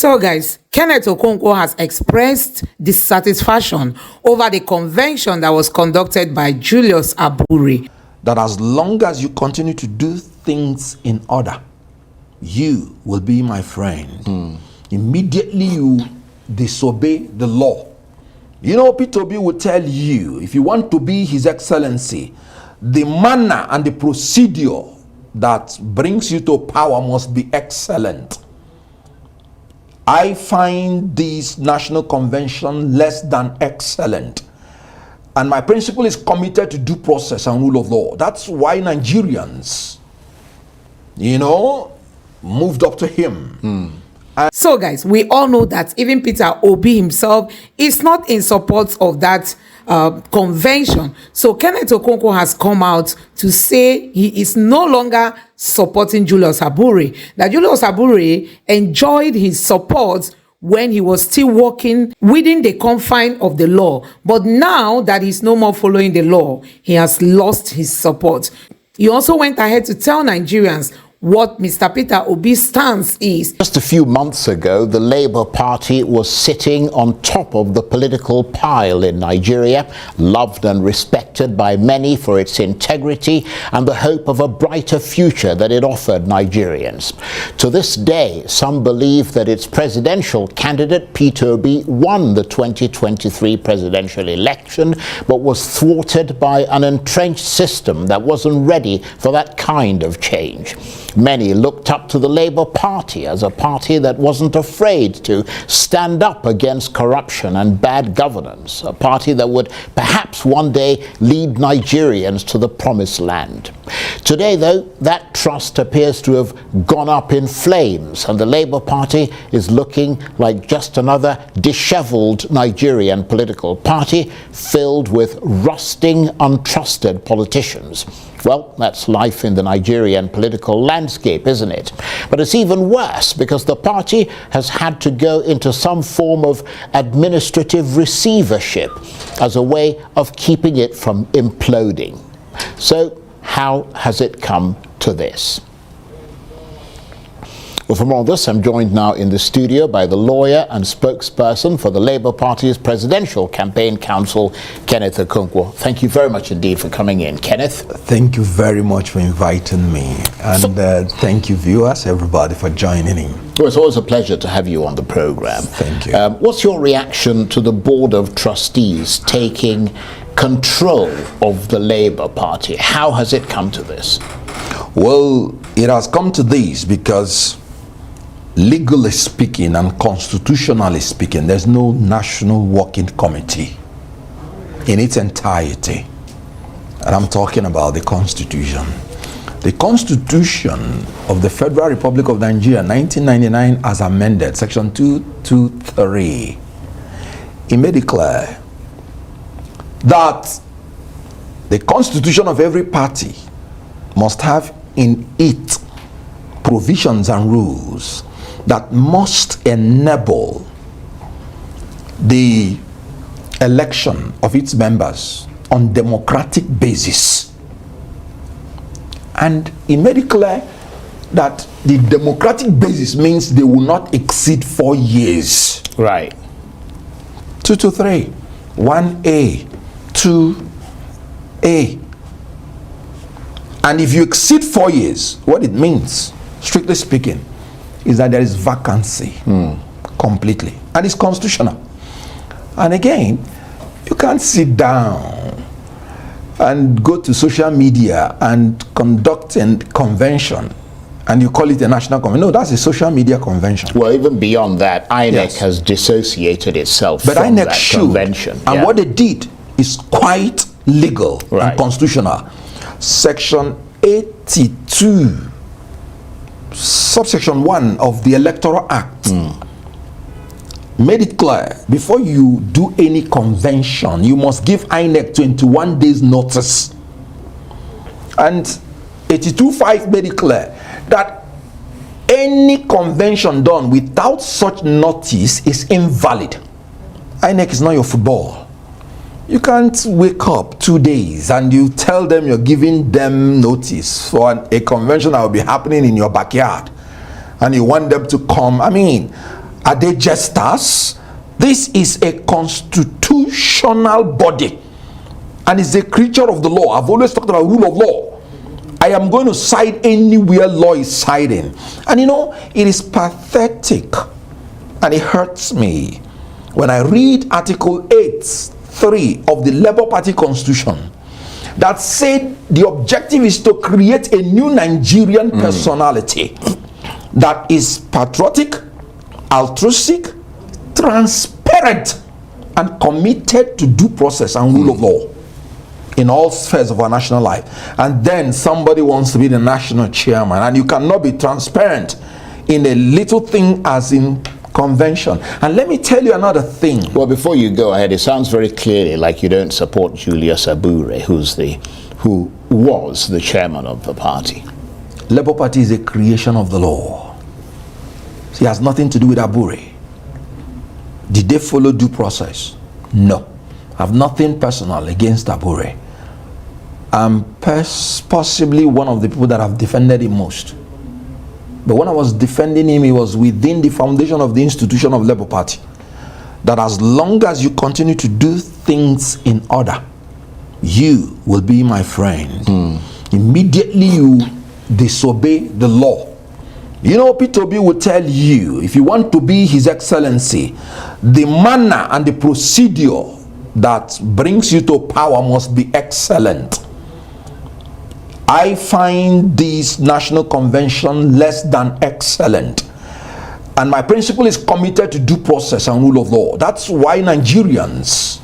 So guys, Kenneth Okonkwo has expressed dissatisfaction over the convention that was conducted by Julius Aburi. That as long as you continue to do things in order, you will be my friend. Immediately you disobey the law. You know, Peter Obi will tell you, if you want to be His Excellency, the manner and the procedure that brings you to power must be excellent. I find this national convention less than excellent. And my principle is committed to due process and rule of law. That's why Nigerians, moved up to him. So guys, we all know that even Peter Obi himself is not in support of that convention. So Kenneth Okonkwo has come out to say he is no longer supporting Julius Abure. That Julius Abure enjoyed his support when he was still working within the confine of the law. But now that he's no more following the law, he has lost his support. He also went ahead to tell Nigerians what Mr. Peter Obi's stance is. Just a few months ago, the Labour Party was sitting on top of the political pile in Nigeria, loved and respected by many for its integrity and the hope of a brighter future that it offered Nigerians. To this day, some believe that its presidential candidate, Peter Obi, won the 2023 presidential election, but was thwarted by an entrenched system that wasn't ready for that kind of change. Many looked up to the Labour Party as a party that wasn't afraid to stand up against corruption and bad governance, a party that would perhaps one day lead Nigerians to the promised land. Today, though, that trust appears to have gone up in flames, and the Labour Party is looking like just another dishevelled Nigerian political party filled with rusting, untrusted politicians. Well, that's life in the Nigerian political landscape, isn't it? But it's even worse because the party has had to go into some form of administrative receivership as a way of keeping it from imploding. So how has it come to this? Well, for more on this, I'm joined now in the studio by the lawyer and spokesperson for the Labour Party's Presidential Campaign Council, Kenneth Okonkwo. Thank you very much indeed for coming in, Kenneth. Thank you very much for inviting me. And thank you, viewers, everybody, for joining in. Well, it's always a pleasure to have you on the program. Thank you. What's your reaction to the Board of Trustees taking control of the Labour Party? How has it come to this? Well, it has come to this because, legally speaking and constitutionally speaking, there's no National Working Committee in its entirety. And I'm talking about the Constitution. The Constitution of the Federal Republic of Nigeria, 1999, as amended, Section 223, it made it clear that the constitution of every party must have in it provisions and rules that must enable the election of its members on democratic basis. And it made it clear that the democratic basis means they will not exceed 4 years. Right. 223, 1A, 2A. And if you exceed 4 years, what it means, strictly speaking, is that there is vacancy completely. And it's constitutional. And again, you can't sit down and go to social media and conduct a convention and you call it a national convention. No, that's a social media convention. Well, even beyond that, INEC has dissociated itself from INEC that should. Convention. And what they did is quite legal and constitutional. Section 82, subsection 1 of the Electoral Act made it clear, before you do any convention, you must give INEC 21 days notice. And 82.5 made it clear that any convention done without such notice is invalid. INEC is not your football. You can't wake up 2 days and you tell them you're giving them notice for a convention that will be happening in your backyard and you want them to come. I mean, Are they jesters? This is a constitutional body and is a creature of the law. I've always talked about rule of law. I am going to side anywhere law is siding. And you know, it is pathetic and it hurts me when I read Article 8(3) of the Labour Party Constitution that said the objective is to create a new Nigerian personality that is patriotic, altruistic, transparent, and committed to due process and rule of law in all spheres of our national life. And then somebody wants to be the national chairman, and you cannot be transparent in a little thing as in convention. And let me tell you another thing. Well, before you go ahead, it sounds very clearly like you don't support Julius Abure, who was the chairman of the party. Labour Party is a creation of the law. It has nothing to do with Abure. Did they follow due process? No. I have nothing personal against Abure. I'm possibly one of the people that have defended him most. But when I was defending him, he was within the foundation of the institution of Labour Party. That as long as you continue to do things in order, you will be my friend. Immediately you disobey the law. You know, Peter Obi will tell you, if you want to be His Excellency, the manner and the procedure that brings you to power must be excellent. I find this national convention less than excellent. And my principle is committed to due process and rule of law. That's why Nigerians,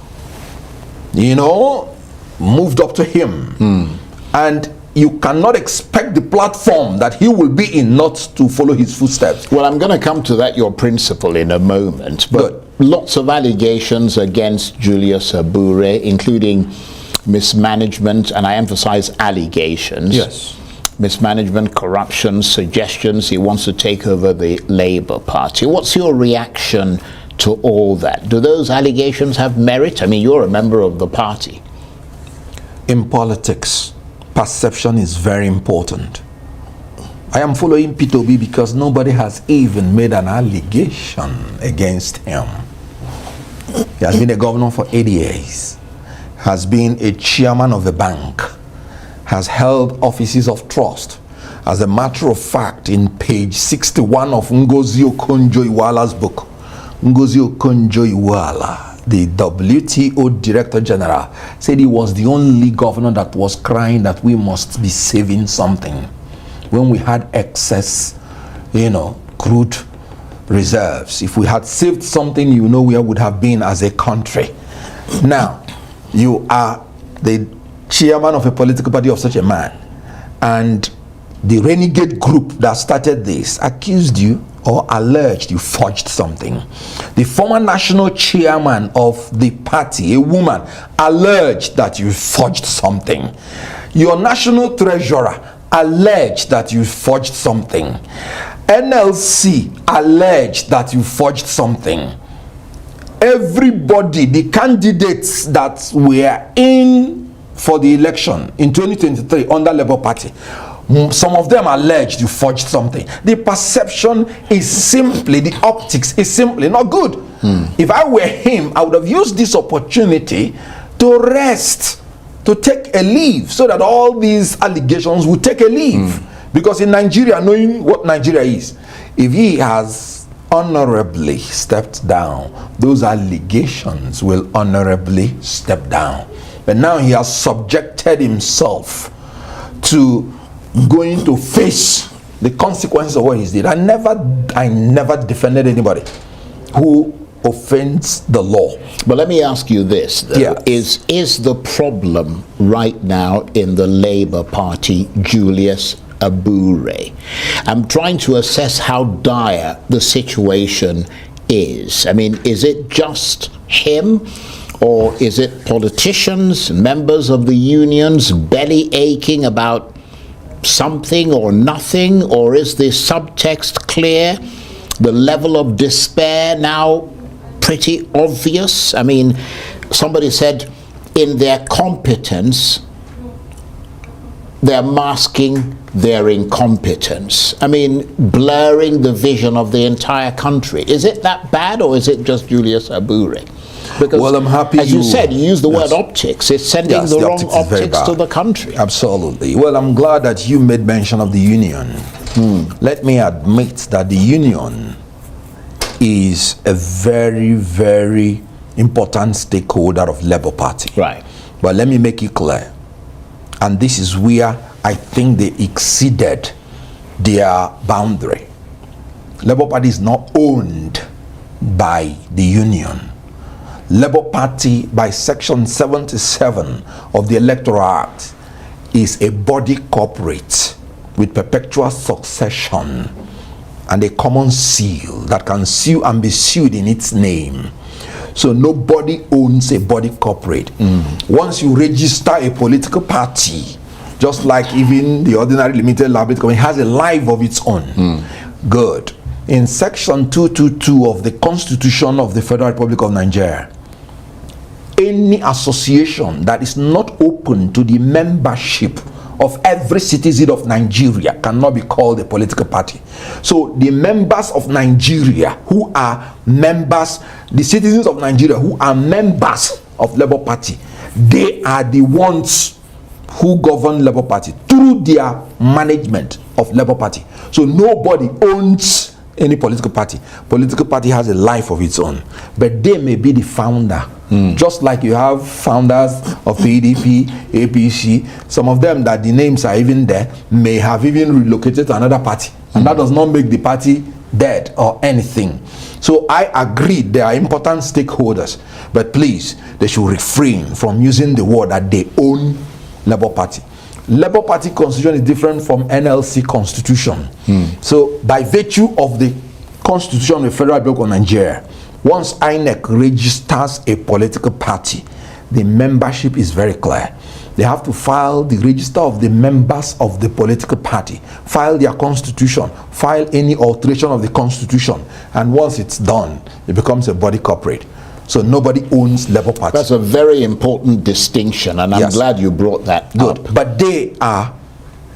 you know, moved up to him. And you cannot expect the platform that he will be in not to follow his footsteps. Well, I'm going to come to that, your principle, in a moment. But lots of allegations against Julius Abure, including mismanagement, and I emphasize allegations. Yes. Mismanagement, corruption, suggestions he wants to take over the Labour Party. What's your reaction to all that? Do those allegations have merit? I mean, you're a member of the party. In politics, perception is very important. I am following Peter Obi because nobody has even made an allegation against him. He has been a governor for 8 years, has been a chairman of the bank, has held offices of trust. As a matter of fact, in page 61 of Ngozi Okonjo-Iweala's book, Ngozi Okonjo-Iweala, the WTO Director General, said he was the only governor that was crying that we must be saving something when we had excess, you know, crude reserves. If we had saved something, you know where we would have been as a country. Now, you are the chairman of a political party of such a man, and the renegade group that started this accused you or alleged you forged something. The former national chairman of the party, a woman, alleged that you forged something. Your national treasurer alleged that you forged something. NLC alleged that you forged something. Everybody, the candidates that were in for the election in 2023 under Labour Party, some of them alleged you forged something. The perception is simply, the optics is simply not good. If I were him, I would have used this opportunity to rest, to take a leave, so that all these allegations would take a leave. Because in Nigeria, knowing what Nigeria is, if he has honorably stepped down, those allegations will honorably step down. But now he has subjected himself to going to face the consequences of what he did. I never defended anybody who offends the law. But let me ask you this, though. Yes. Is the problem right now in the Labour Party Julius Abure? I'm trying to assess how dire the situation is. I mean, is it just him, or is it politicians, members of the unions belly aching about something or nothing, or is the subtext clear? The level of despair now pretty obvious? I mean, somebody said in their competence they're masking their incompetence. I mean, blurring the vision of the entire country. Is it that bad, or is it just Julius Abure? Because, well, I'm happy as you said, you used the word optics. It's sending the wrong optics to the country. Absolutely. Well, I'm glad that you made mention of the union. Let me admit that the union is a very, very important stakeholder of Labour Party. Right. But let me make it clear, and this is where I think they exceeded their boundary. Labour Party is not owned by the union. Labour Party, by Section 77 of the Electoral Act, is a body corporate with perpetual succession and a common seal that can sue and be sued in its name. So nobody owns a body corporate. Once you register a political party, just like even the ordinary limited liability company, has a life of its own. Good. In Section 222 of the Constitution of the Federal Republic of Nigeria, any association that is not open to the membership of every citizen of Nigeria cannot be called a political party. So the members of Nigeria who are members, the citizens of Nigeria who are members of Labour Party, they are the ones who govern Labour Party through their management of Labour Party. So nobody owns any political party. Political party has a life of its own, but they may be the founder. Just like you have founders of PDP, APC, some of them that the names are even there may have even relocated to another party, and that does not make the party dead or anything. So I agree they are important stakeholders, but please, they should refrain from using the word that they own Labour Party. Labour Party constitution is different from NLC constitution. So by virtue of the Constitution of the Federal Republic of Nigeria, once INEC registers a political party, the membership is very clear. They have to file the register of the members of the political party, file their constitution, file any alteration of the constitution, and once it's done, it becomes a body corporate. So nobody owns Labour Party. That's a very important distinction, and I'm glad you brought that up. But they are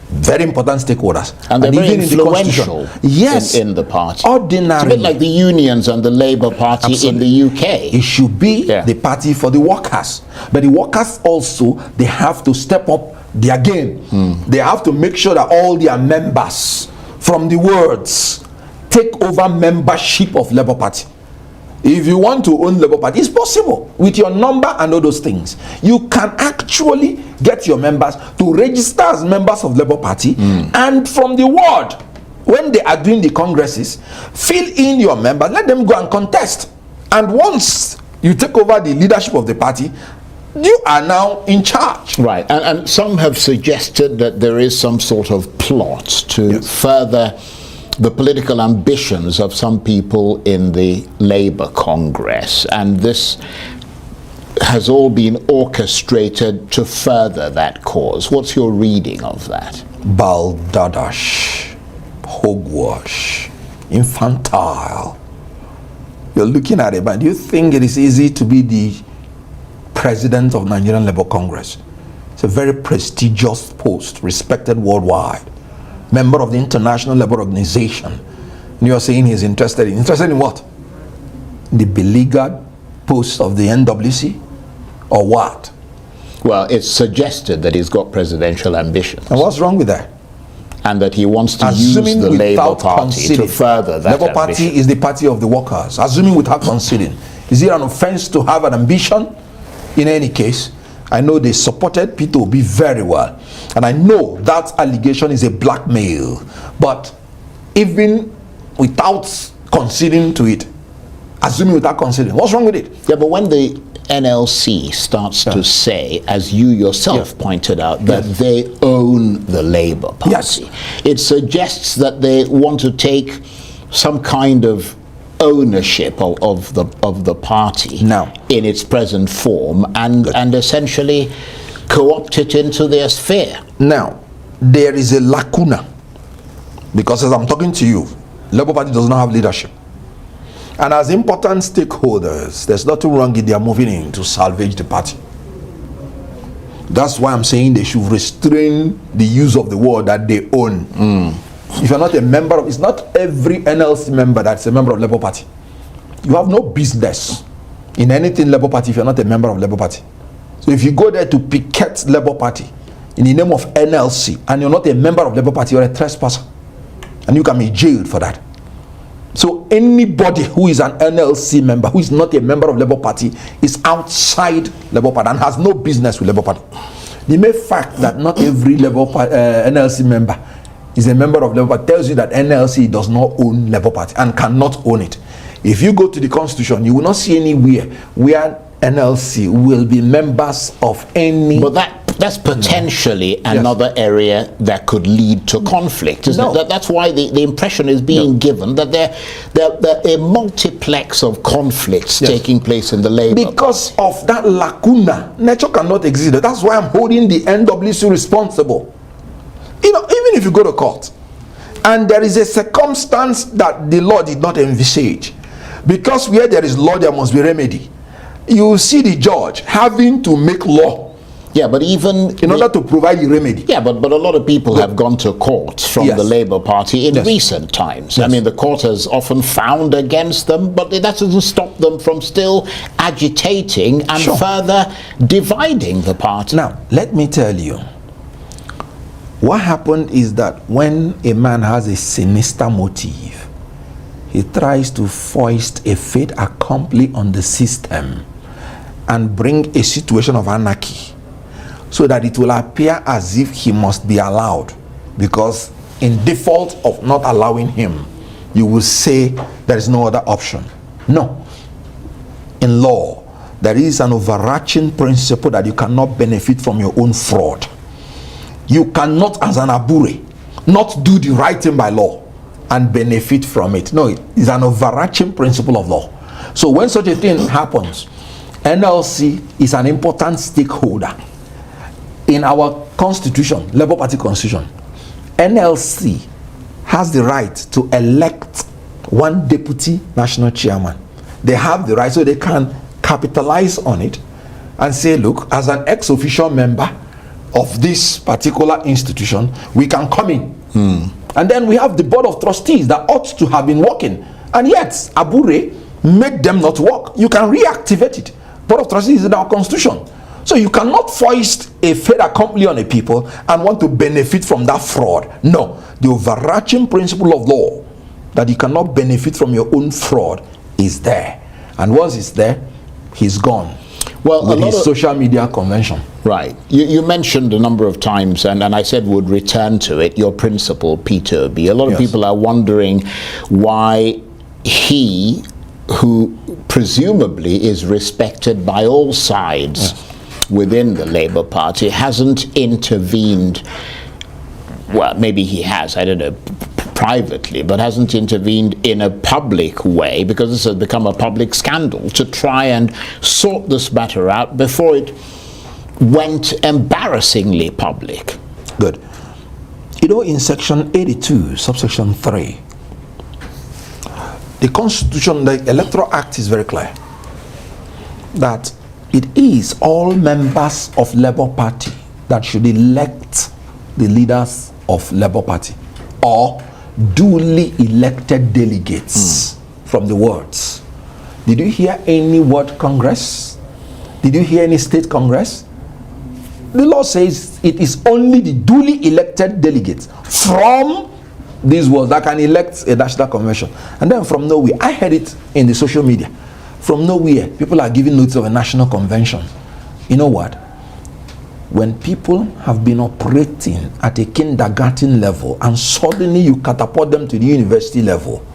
very important stakeholders, and they're very influential in the party. Ordinary. It's a bit like the unions and the Labour Party in the UK. It should be the party for the workers, but the workers also, they have to step up their game. They have to make sure that all their members from the wards take over membership of Labour Party. If you want to own Labour Party, it's possible with your number and all those things. You can actually get your members to register as members of Labour Party, and from the ward, when they are doing the congresses, fill in your members, let them go and contest. And once you take over the leadership of the party, you are now in charge. Right, and some have suggested that there is some sort of plot to further the political ambitions of some people in the Labour Congress, and this has all been orchestrated to further that cause. What's your reading of that? Balderdash, hogwash, infantile. You're looking at it, but do you think it is easy to be the president of Nigerian Labour Congress? It's a very prestigious post, respected worldwide. Member of the International Labour Organization. And you are saying he's interested in what? The beleaguered post of the NWC? Or what? Well, it's suggested that he's got presidential ambitions. And what's wrong with that? And that he wants to use the Labour Party to further that Labour Party is the party of the workers. Assuming without conceding. Is it an offense to have an ambition? In any case, I know they supported Peter Obi very well, and I know that allegation is a blackmail, but even without conceding to it, assuming without conceding, what's wrong with it? Yeah, but when the NLC starts to say, as you yourself pointed out, that they own the Labour Party, it suggests that they want to take some kind of ownership of the party now in its present form, and essentially co-opt it into their sphere. Now there is a lacuna, because as I'm talking to you, Labour Party does not have leadership, and as important stakeholders, there's nothing wrong in their moving in to salvage the party. That's why I'm saying they should restrain the use of the word that they own. If you're not a member of, it's not every NLC member that's a member of Labour Party. You have no business in anything Labour Party if you're not a member of Labour Party. So if you go there to picket Labour Party in the name of NLC and you're not a member of Labour Party, you're a trespasser. And you can be jailed for that. So anybody who is an NLC member, who is not a member of Labour Party, is outside Labour Party and has no business with Labour Party. The mere fact that not every NLC member is a member of Labour Party tells you that NLC does not own Labour Party and cannot own it. If you go to the Constitution, you will not see anywhere where NLC will be members of any... But that's potentially another area that could lead to conflict, isn't it? That's why the impression is being given that there are a multiplex of conflicts taking place in the Labour because of that lacuna. Nature cannot exist. That's why I'm holding the NWC responsible. You know, even if you go to court and there is a circumstance that the law did not envisage, because where there is law there must be remedy, you see the judge having to make law. Yeah, but even in order to provide the remedy. Yeah, but a lot of people have gone to court from the Labour Party in recent times. I mean, the court has often found against them, but that doesn't stop them from still agitating and further dividing the party. Now, let me tell you, what happened is that when a man has a sinister motive, he tries to foist a fait accompli on the system and bring a situation of anarchy, so that it will appear as if he must be allowed, because in default of not allowing him, you will say there is no other option. No. In law, there is an overarching principle that you cannot benefit from your own fraud. You cannot, as an Abure, not do the right thing by law and benefit from it. No, it is an overarching principle of law. So when such a thing happens, NLC is an important stakeholder. In our constitution, Labour Party constitution, NLC has the right to elect one deputy national chairman. They have the right, so they can capitalize on it and say, look, as an ex-official member of this particular institution, we can come in. And then we have the board of trustees that ought to have been working, and yet Abure made them not work. You can reactivate it. Board of trustees is in our constitution. So you cannot foist a fait accompli on a people and want to benefit from that fraud. No, the overarching principle of law that you cannot benefit from your own fraud is there. And once it's there, he's gone. Well, with his social media convention. Right. You mentioned a number of times, and I said would return to it, your principal, Peter Obi. A lot of people are wondering why he, who presumably is respected by all sides within the Labour Party, hasn't intervened. Well, maybe he has, I don't know, privately, but hasn't intervened in a public way, because this has become a public scandal, to try and sort this matter out before it went embarrassingly public. Good. You know, in section 82, subsection 3, the Constitution, the Electoral Act is very clear that it is all members of Labour Party that should elect the leaders of Labour Party, or duly elected delegates from the words. Did you hear any word Congress? Did you hear any state Congress? The law says it is only the duly elected delegates from these words that can elect a national convention. And then from nowhere, I heard it in the social media, from nowhere, people are giving notice of a national convention. You know what? When people have been operating at a kindergarten level and suddenly you catapult them to the university level,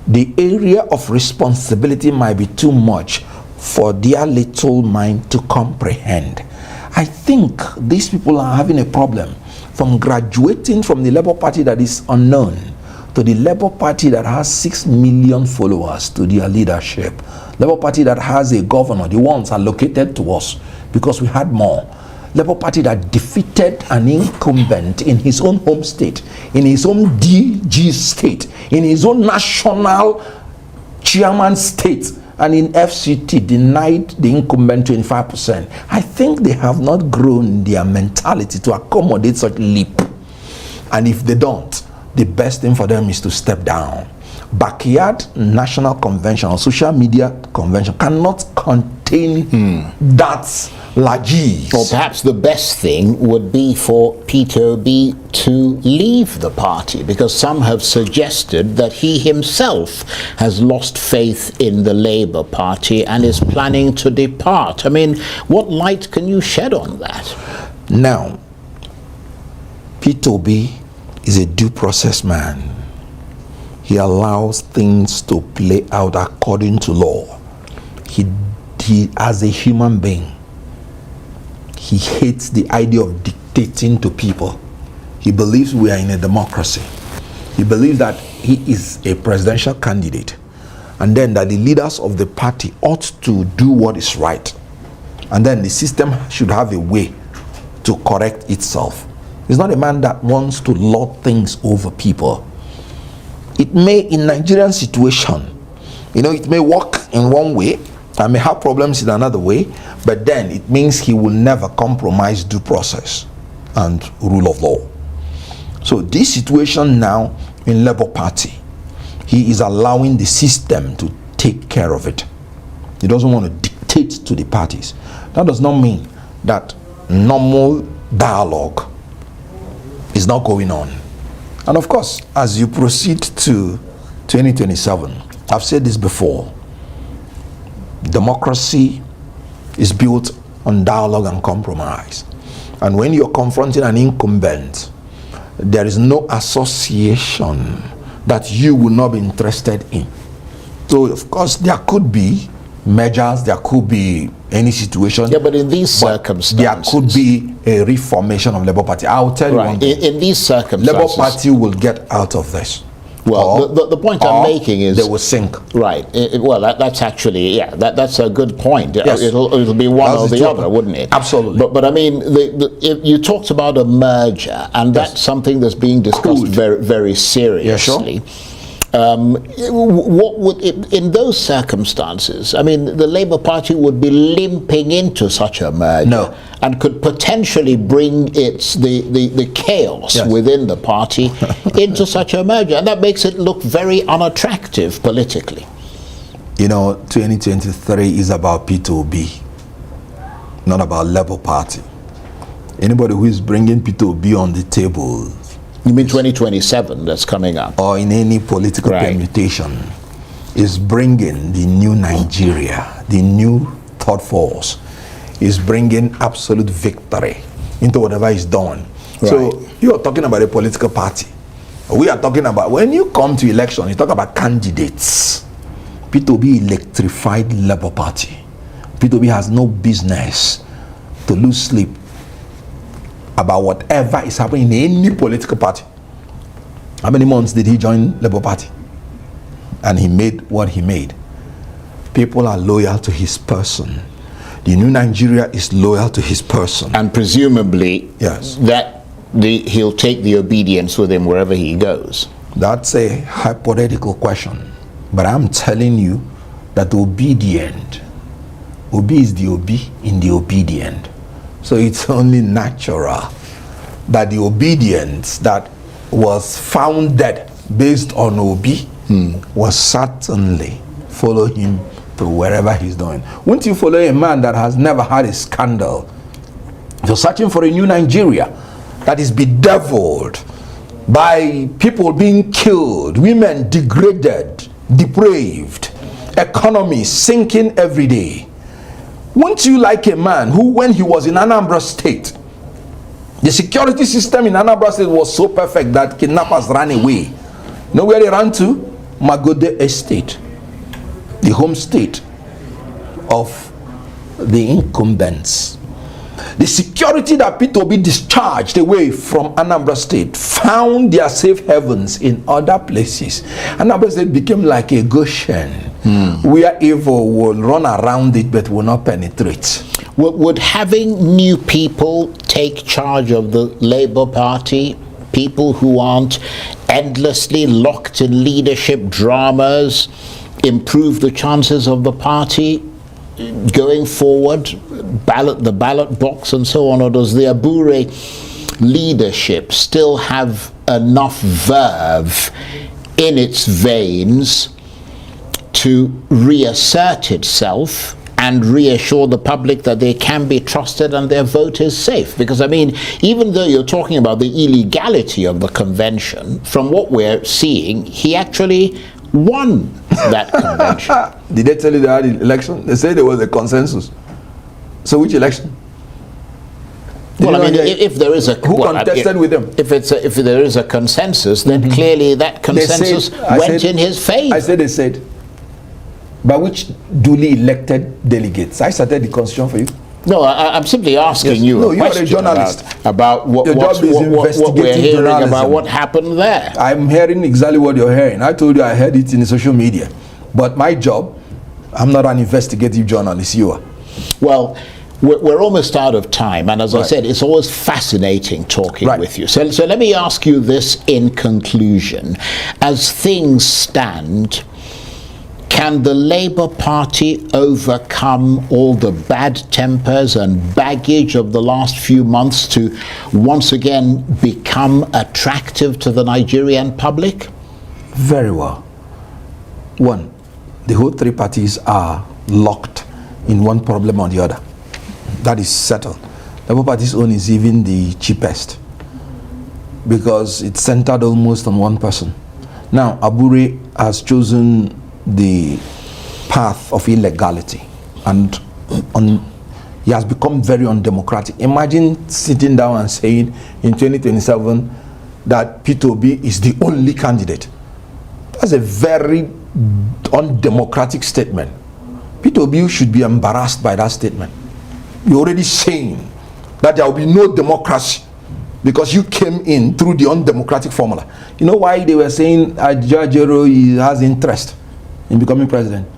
the area of responsibility might be too much for their little mind to comprehend. I think these people are having a problem from graduating from the Labour Party that is unknown to the Labour Party that has 6 million followers to their leadership. Labour Party that has a governor, the ones allocated to us because we had more. Labour Party that defeated an incumbent in his own home state, in his own DG state, in his own national chairman state, and in FCT denied the incumbent 25%. I think they have not grown their mentality to accommodate such leap. And if they don't, the best thing for them is to step down. Backyard national convention or social media convention cannot contain that largesse. Or perhaps the best thing would be for Peter Obi to leave the party, because some have suggested that he himself has lost faith in the Labour Party and is planning to depart. I mean, what light can you shed on that? Now, Peter Obi is a due process man. He allows things to play out according to law. He as a human being, he hates the idea of dictating to people. He believes we are in a democracy. He believes that he is a presidential candidate, and then that the leaders of the party ought to do what is right, and then the system should have a way to correct itself. He's not a man that wants to lord things over people. It may, in Nigerian situation, it may work in one way and may have problems in another way, but then it means he will never compromise due process and rule of law. So this situation now in Labour Party, he is allowing the system to take care of it. He doesn't want to dictate to the parties. That does not mean that normal dialogue is not going on. And of course, as you proceed to 2027, I've said this before, democracy is built on dialogue and compromise. And when you're confronting an incumbent, there is no association that you will not be interested in. So of course there could be measures, there could be any situation. Yeah, but in these circumstances, there could be a reformation of Labour Party. I'll tell you one thing. In these circumstances, Labour Party will get out of this. Well, the point I'm making is they will sink. Right. Well, that's actually, yeah, that's a good point. Yes. It'll be one or the other, wouldn't it? Absolutely. But I mean, you talked about a merger, and that's something that's being discussed very, very seriously. Yeah, sure. What would, in those circumstances, I mean, the Labour Party would be limping into such a merger. No. And could potentially bring the chaos within the party into such a merger. And that makes it look very unattractive politically. 2023 is about Peter Obi, not about Labour Party. Anybody who is bringing Peter Obi on the table... You mean 2027 that's coming up? Or in any political permutation, is bringing the new Nigeria, the new third force, is bringing absolute victory into whatever is done. Right. So you are talking about a political party. We are talking about, when you come to election, you talk about candidates. Peter Obi electrified Labour Party. Peter Obi has no business to lose sleep about whatever is happening in any political party. How many months did he join Labour Party? And he made what he made. People are loyal to his person. The new Nigeria is loyal to his person. And presumably, he'll take the obedience with him wherever he goes. That's a hypothetical question. But I'm telling you that obedient, Obi is the Obi in the obedient. So it's only natural that the obedience that was founded based on Obi was certainly follow him to wherever he's going. Won't you follow a man that has never had a scandal? You're searching for a new Nigeria that is bedeviled by people being killed, women degraded, depraved, economy sinking every day. Won't you like a man who, when he was in Anambra State, the security system in Anambra State was so perfect that kidnappers ran away? You know where they ran to? Magode Estate, the home state of the incumbents. The security that Peter Obi discharged away from Anambra State found their safe havens in other places. Anambra State became like a Goshen, where evil will run around it but will not penetrate. Would having new people take charge of the Labour Party, people who aren't endlessly locked in leadership dramas, improve the chances of the party going forward, the ballot box and so on, or does the Abure leadership still have enough verve in its veins to reassert itself and reassure the public that they can be trusted and their vote is safe? Because, I mean, even though you're talking about the illegality of the convention, from what we're seeing, he actually won that convention. Did they tell you they had an election? They said there was a consensus. So which election? Well, I mean, if there is a who contested with them? If there is a consensus, then clearly that consensus went in his favor. I said they said, by which duly elected delegates? I started the constitution for you. No, I'm simply asking you a question, you're a journalist. about what we're hearing about what happened there. I'm hearing exactly what you're hearing. I told you I heard it in the social media. But my job, I'm not an investigative journalist, you are. Well, we're almost out of time, and as I said, it's always fascinating talking with you. So let me ask you this in conclusion. As things stand, can the Labour Party overcome all the bad tempers and baggage of the last few months to once again become attractive to the Nigerian public? Very well. One, the whole three parties are locked in one problem or the other. That is settled. Labour Party's own is even the cheapest because it's centered almost on one person. Now, Aburi has chosen the path of illegality and he has become very undemocratic. Imagine sitting down and saying in 2027 that Peter Obi is the only candidate. That's a very undemocratic statement. Peter Obi should be embarrassed by that statement. You're already saying that there will be no democracy because you came in through the undemocratic formula. You know why they were saying Ajajero has interest in becoming president?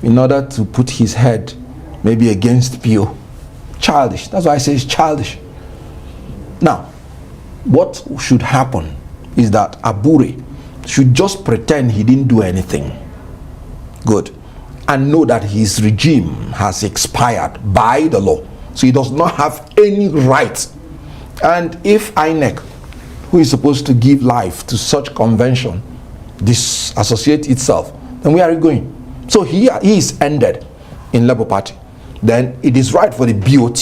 In order to put his head maybe against Pio. Childish. That's why I say it's childish. Now, what should happen is that Abure should just pretend he didn't do anything good and know that his regime has expired by the law. So he does not have any right. And if INEC, who is supposed to give life to such convention, disassociate itself, then where are we going? So he is ended in Labour Party. Then it is right for the BOT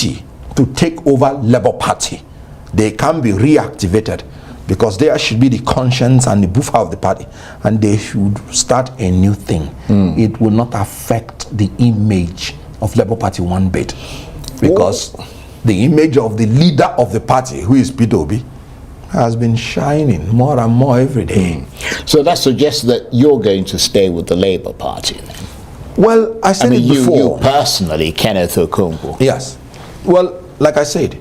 to take over Labour Party. They can be reactivated because there should be the conscience and the buffer of the party, and they should start a new thing. It will not affect the image of Labour Party one bit, because the image of the leader of the party, who is Peter Obi, has been shining more and more every day. So that suggests that you're going to stay with the Labour Party then? Well, I said it before. You personally, Kenneth Okonkwo. Yes. Well, like I said,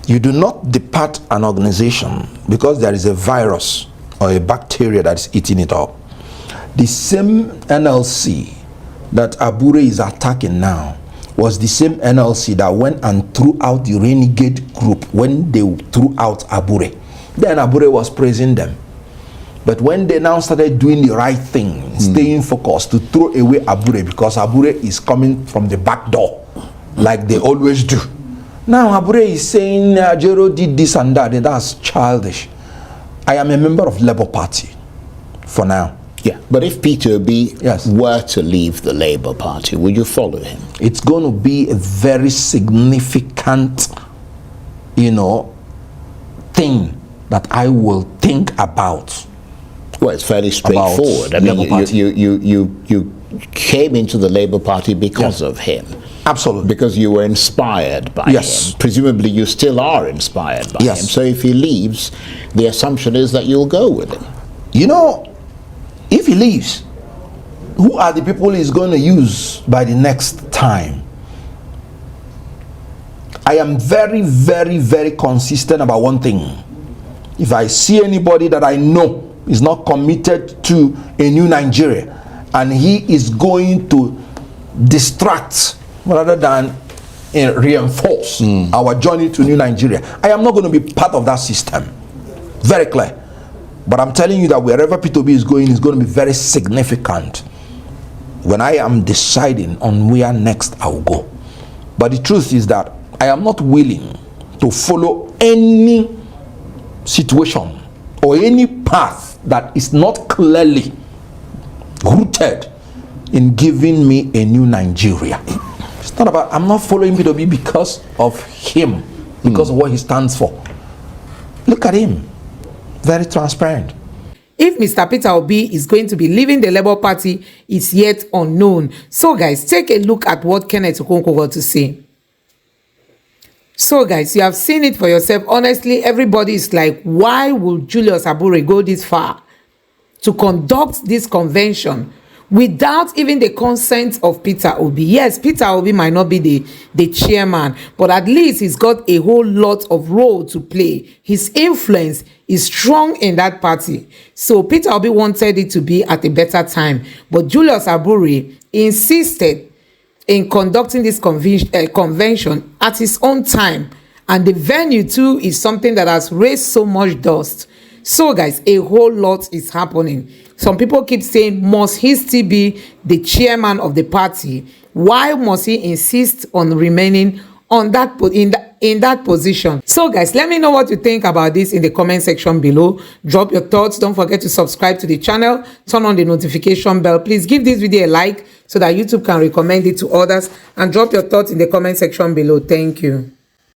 you do not depart an organization because there is a virus or a bacteria that is eating it up. The same NLC that Abure is attacking now was the same NLC that went and threw out the renegade group when they threw out Abure. Then Abure was praising them. But when they now started doing the right thing, staying focused to throw away Abure, because Abure is coming from the back door, like they always do. Now Abure is saying Jero did this and that, and that's childish. I am a member of Labour Party for now. Yeah, but if Peter Obi were to leave the Labour Party, would you follow him? It's going to be a very significant, thing that I will think about. Well, it's fairly straightforward. I mean, you came into the Labour Party because of him. Absolutely. Because you were inspired by him. Presumably you still are inspired by him. So if he leaves, the assumption is that you'll go with him. If he leaves, who are the people he's going to use by the next time? I am very, very, very consistent about one thing. If I see anybody that I know is not committed to a new Nigeria and he is going to distract rather than reinforce our journey to new Nigeria, I am not going to be part of that system. Very clear. But I'm telling you that wherever Peter Obi is going to be very significant when I am deciding on where next I will go. But the truth is that I am not willing to follow any situation or any path that is not clearly rooted in giving me a new Nigeria. It's not about, I'm not following Peter Obi because of him, because of what he stands for. Look at him, very transparent. If Mr. Peter Obi is going to be leaving the Labour Party is yet unknown. So guys, take a look at what Kenneth Okonkwo got to say. So guys, you have seen it for yourself. Honestly, everybody is like, why would Julius Abure go this far to conduct this convention without even the consent of Peter Obi? Yes, Peter Obi might not be the chairman, but at least he's got a whole lot of role to play. His influence is strong in that party. So Peter Obi wanted it to be at a better time, but Julius Abure insisted in conducting this convention at his own time, and the venue too is something that has raised so much dust. So guys, a whole lot is happening. Some people keep saying, must he still be the chairman of the party? Why must he insist on remaining on that in that position? So guys, let me know what you think about this in the comment section below. Drop your thoughts. Don't forget to subscribe to the channel, turn on the notification bell. Please give this video a like so that YouTube can recommend it to others, and drop your thoughts in the comment section below. Thank you.